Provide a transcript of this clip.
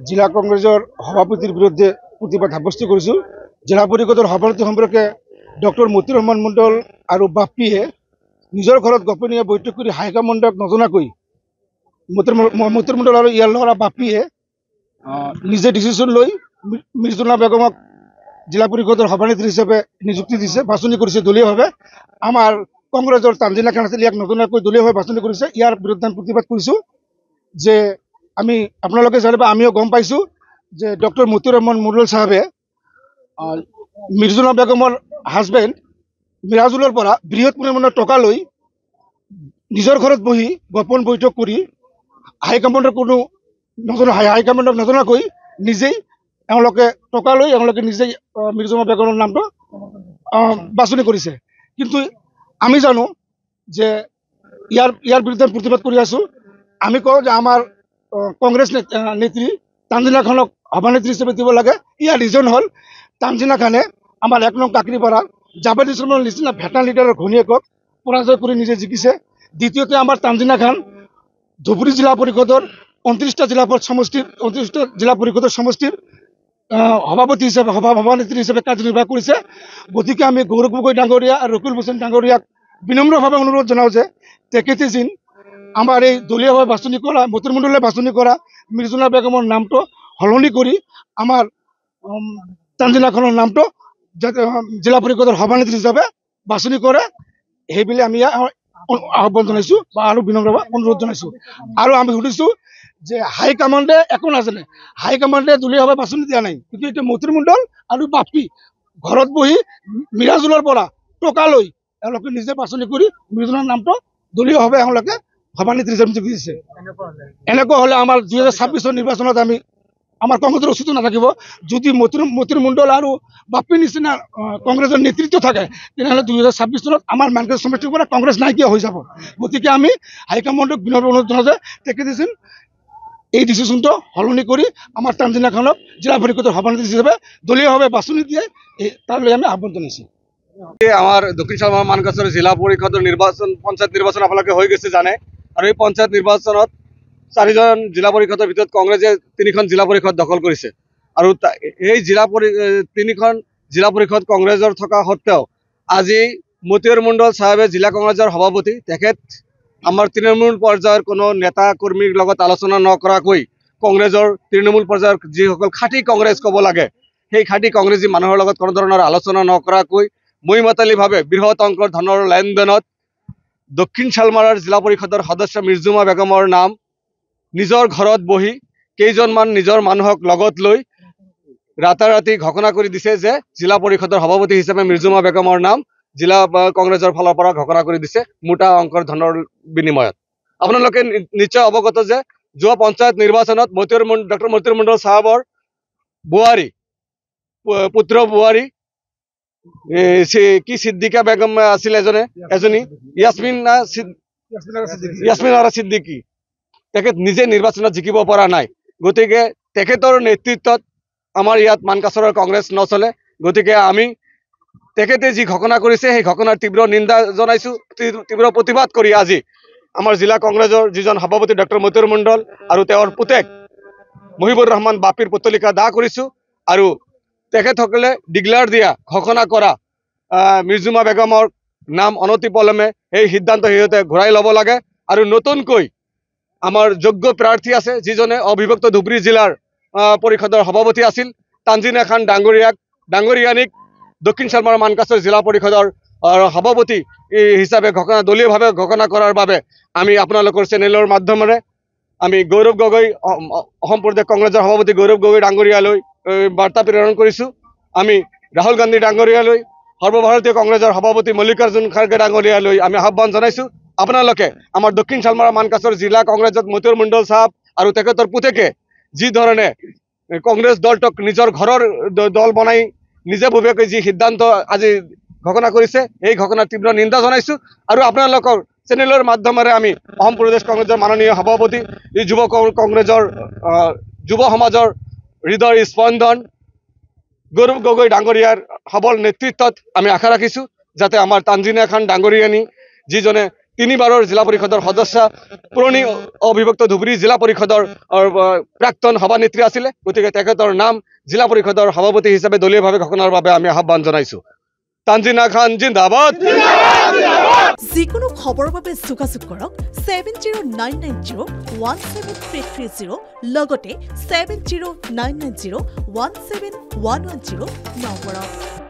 জিলা কংগ্রেসের সভাপতির বিরুদ্ধে প্রতিবাদ সাব্যস্ত করেছো। জেলা পরিষদের সভাপতি সম্পর্কে ডক্টর মতিউর রহমান মন্ডল আর বাপ্পিয়ে নিজের ঘরত গোপনীয় বৈঠক করে হাইকমান্ডক নজনাকৈ মতিউর মন্ডল আর ইয়ার লৰা বাপ্পিয়ে নিজে ডিসিশন লৈ মির্জুনা বেগমক জিলা পরিষদের সভানেত্রী হিসেবে নিযুক্তি দিছে, বাছনি করেছে দলীয়ভাবে। আমার কংগ্রেসের তানজিনা খান আছিল, ইয়াক নজনাকৈ দলীয়ভাৱে বাছনি কৰিছে। ইয়াৰ বিৰুদ্ধে আমি প্ৰতিবাদ কৰিছো যে আমি আপোনালোকে জানিব, আমিও গম পাইছো যে ডক্টৰ মতিউৰ ৰহমান মন্ডল সাহেবে মিৰ্জুনা বেগমৰ হাজবেণ্ড মিৰাজুলৰ পৰা বৃহৎ পৰিমাণৰ টকা লৈ নিজৰ ঘৰত বহি গোপন বৈঠক কৰি হাইকমাণ্ডৰ কোনো হাইকমাণ্ডক নজনাকৈ নিজেই এওঁলোকে টকা লৈ এওঁলোকে নিজেই মিৰ্জুনা বেগমৰ নামটো বাছনি কৰিছে। কিন্তু আমি জানো যে ইয়াৰ বিৰুদ্ধে প্ৰতিবাদ কৰি আছো। আমি কওঁ যে আমাৰ কংগ্রেস নেত্রী তানজিনা খানক সভানেত্রী হিসেবে দিব লাগে। ইয়ার রিজন হল তানজিনা খানে আমার 1 নং কাকরিপাড়া জাভেদ ইসলামের নিচিনা ভেটার লিডারের ঘনীয়েকক পরাজয় করে নিজে জিকিছে। দ্বিতীয়তে আমার তানজিনা খান ধুবুরী জেলা পরিষদের 29টা জেলা পরিষদের সমষ্টির সভাপতি হিসেবে সভানেত্রী হিসেবে কার্যনির্বাহ করেছে। গতিকে আমি গৌরব গগৈ ডাঙৰীয়া আৰ ৰকিল হোসেন ডাঙৰীয়াক বিনম্রভাবে অনুরোধ জানাও যে তেখেতে যেন আমার এই দলীয়ভাবে বাছনি করা মতিউর মন্ডলে বাছনি করা মির্জুনা বেগমের নামটো সলনি করে আমার তানজিনা খানের নামটো যাতে জেলা পরিষদের সভানেত্রী হিসাবে বাছনি করে সেইবুলি আমি আহ্বান জানাইছো বা আৰু বিনম্ৰভাৱে অনুৰোধ জানাইছো। আৰু আমি সুধিছো যে হাইকমাণ্ডে একো নাজানে, হাইকমাণ্ডে দলীয়ভাৱে বাছনি দিয়া নাই, কিন্তু এতিয়া মতিউৰ মন্ডল আৰু বাপ্পি ঘৰত বহি মিৰাজুলৰ পৰা টকা লৈ এওঁলোকে নিজে বাছনি কৰি মিৰ্জুনাৰ নামটো দলীয়ভাৱে এওঁলোকে সভানেত্ৰী হিসেবে নিযুক্তি দিছে। এনেকুৱা হলে আমার 2026 নির্বাচনত আমি আমার কংগ্রেসের অস্তিত্ব নাথাকিব। যদি মতিউর মন্ডল আর বাপ্পির নিচিনা কংগ্রেসের নেতৃত্ব থাকে তেনেহলে 2026 চনত আমার মানকেশ সমষ্টির পৰা কংগ্ৰেস নাইকিয়া হৈ যাব। গতিকে আমি হাইকমান্ডক বিনম্ৰ অনুৰোধ জানাও যে তেখেতে যেন এই ডিসিশনটো সলনি কৰি আমাৰ তানজিনা খানক জেলা পৰিষদেৰ সভানেত্ৰী হিসেবে দলীয়ভাৱে বাছনি দিয়ে তালৈ আমি আহ্বান জানাইছো। আমার দক্ষিণ শালমার মানকাছর জেলা পরিষদের নির্বাচন পঞ্চায়েত নির্বাচন আপনাদের হয়ে গেছে জানে। আর এই পঞ্চায়েত নির্বাচনত 4জন জেলা পরিষদের ভিতৰত কংগ্রেসে 3খন জেলা পরিষদ দখল করেছে। আর এই 3খন জেলা পরিষদ কংগ্রেসের থাকা সত্ত্বেও আজি মতিউর মন্ডল সাহেবে জেলা কংগ্রেসের সভাপতি তেখেত আমার তৃণমূল পর্যায়ের কোনো নেতা কর্মীর লগত আলোচনা নকৰাকৈ কংগ্ৰেসেৰ তৃণমূল পৰ্যায়েৰ যিসকল খাঁটি কংগ্ৰেস ক'ব লাগে সেই খাঁটি কংগ্ৰেসী মানুহৰ লগত কোনো ধৰণৰ আলোচনা নকৰাকৈ মইমাতালিভাৱে বৃহৎ অংকৰ ধনৰ লেনদেনত দক্ষিণ শালমাৰাৰ জিলা পৰিষদৰ সদস্য মিৰ্জুমা বেগমৰ নাম নিজৰ ঘৰত বহি কেইজনমান নিজৰ মানুহক লগত লৈ ৰাতাৰাতি ঘোষণা কৰি দিছে যে জিলা পৰিষদৰ সভাপতি হিচাপে মিৰ্জুমা বেগমৰ নাম জিলা কংগ্ৰেছৰ ফালৰ পৰা ঘোষণা কৰি দিছে মোটা অংকৰ ধনৰ বিনিময়ত। আপোনালোকে নিশ্চয় অৱগত যে যোৱা পঞ্চায়ত নিৰ্বাচনত ডক্টৰ মতিউৰ মন্ডল সাহেবৰ বোৱাৰী পুত্ৰ বোৱাৰী কি সিদ্দিকা বেগম আছিল এজনী ইয়াসমিন আৰা সিদ্দিকী তেখেত নিজে নিৰ্বাচনত জিকিব পৰা নাই। গতিকে তেখেতৰ নেতৃত্বত আমাৰ ইয়াত মানকাছৰৰ কংগ্ৰেছ নচলে। গতিকে আমি তেখেতে যি ঘোষণা কৰিছে সেই ঘোষণাৰ তীব্ৰ নিন্দা জনাইছো, তীব্ৰ প্ৰতিবাদ কৰি আজি আমাৰ জিলা কংগ্ৰেছৰ যিজন সভাপতি ডক্টৰ মতিউৰ মন্ডল আৰু তেওঁৰ পুতেক মহিবুৰ ৰহমান বাপ্পিৰ পুতলিকা দাহ কৰিছো। আৰু তেখেতসকলে ডিক্লেয়াৰ দিয়া ঘোষণা কৰা মিৰ্জুমা বেগমৰ নাম অনতিপলমে এই সিদ্ধান্ত সিহঁতে ঘূৰাই ল'ব লাগে। আৰু নতুনকৈ আমাৰ যোগ্য প্ৰাৰ্থী আছে যিজনে অবিভক্ত ধুবুৰী জিলাৰ পৰিষদৰ সভাপতি আছিল তানজিনা খান ডাঙৰীয়ানীক দক্ষিণ শালমাৰা মানকাছৰ জিলা পৰিষদৰ সভাপতি হিচাপে দলীয়ভাৱে ঘোষণা কৰাৰ বাবে আমি আপোনালোকৰ চেনেলৰ মাধ্যমেৰে আমি গৌৰৱ গগৈ অসম প্ৰদেশ কংগ্ৰেছৰ সভাপতি গৌৰৱ গগৈ ডাঙৰীয়ালৈ বাৰ্তা প্ৰেৰণ কৰিছো। আমি ৰাহুল গান্ধী ডাঙৰীয়ালৈ সৰ্বভাৰতীয় কংগ্ৰেছৰ সভাপতি মল্লিকাৰ্জুন খাৰ্গে ডাঙৰীয়ালৈ আমি আহ্বান জনাইছো আপোনালোকে আমাৰ দক্ষিণ শালমাৰা মানকাছৰ জিলা কংগ্ৰেছত মতিউৰ মন্ডল সাহেব আৰু তেখেতৰ পুতেকে যি ধৰণে কংগ্ৰেছ দলটোক নিজৰ ঘৰৰ দল বনাই নিজে ভূমিয়াকৈ যি সিদ্ধান্ত আজি ঘোষণা কৰিছে এই ঘোষণাৰ তীব্ৰ নিন্দা জনাইছো। আৰু আপোনালোকৰ চেনেলৰ মাধ্যমেৰে আমি অসম প্ৰদেশ কংগ্ৰেছৰ মাননীয় সভাপতি যুৱ কংগ্ৰেছৰ যুৱ সমাজৰ হৃদয় স্পন্দন গৌৰৱ গগৈ ডাঙৰীয়াৰ সবল নেতৃত্বত আমি আশা ৰাখিছো যাতে আমাৰ তানজিনা খান ডাঙৰীয়ানী যিজনে তিনিবাৰৰ জিলা পৰিষদৰ সদস্য পুৰণি অবিভক্ত ধুবুৰী জিলা পৰিষদৰ প্ৰাক্তন সভানেত্ৰী আছিলে গতিকে তেখেতৰ নাম জিলা পৰিষদৰ সভাপতি হিচাপে দলীয়ভাৱে ঘোষণাৰ বাবে আমি আহ্বান জনাইছো তানজিনা খান জিন্দাবাদ যিকোনো খবৰৰ বাবে যোগাযোগ কৰক 7099017330 লগতে 7099017110 নম্বৰত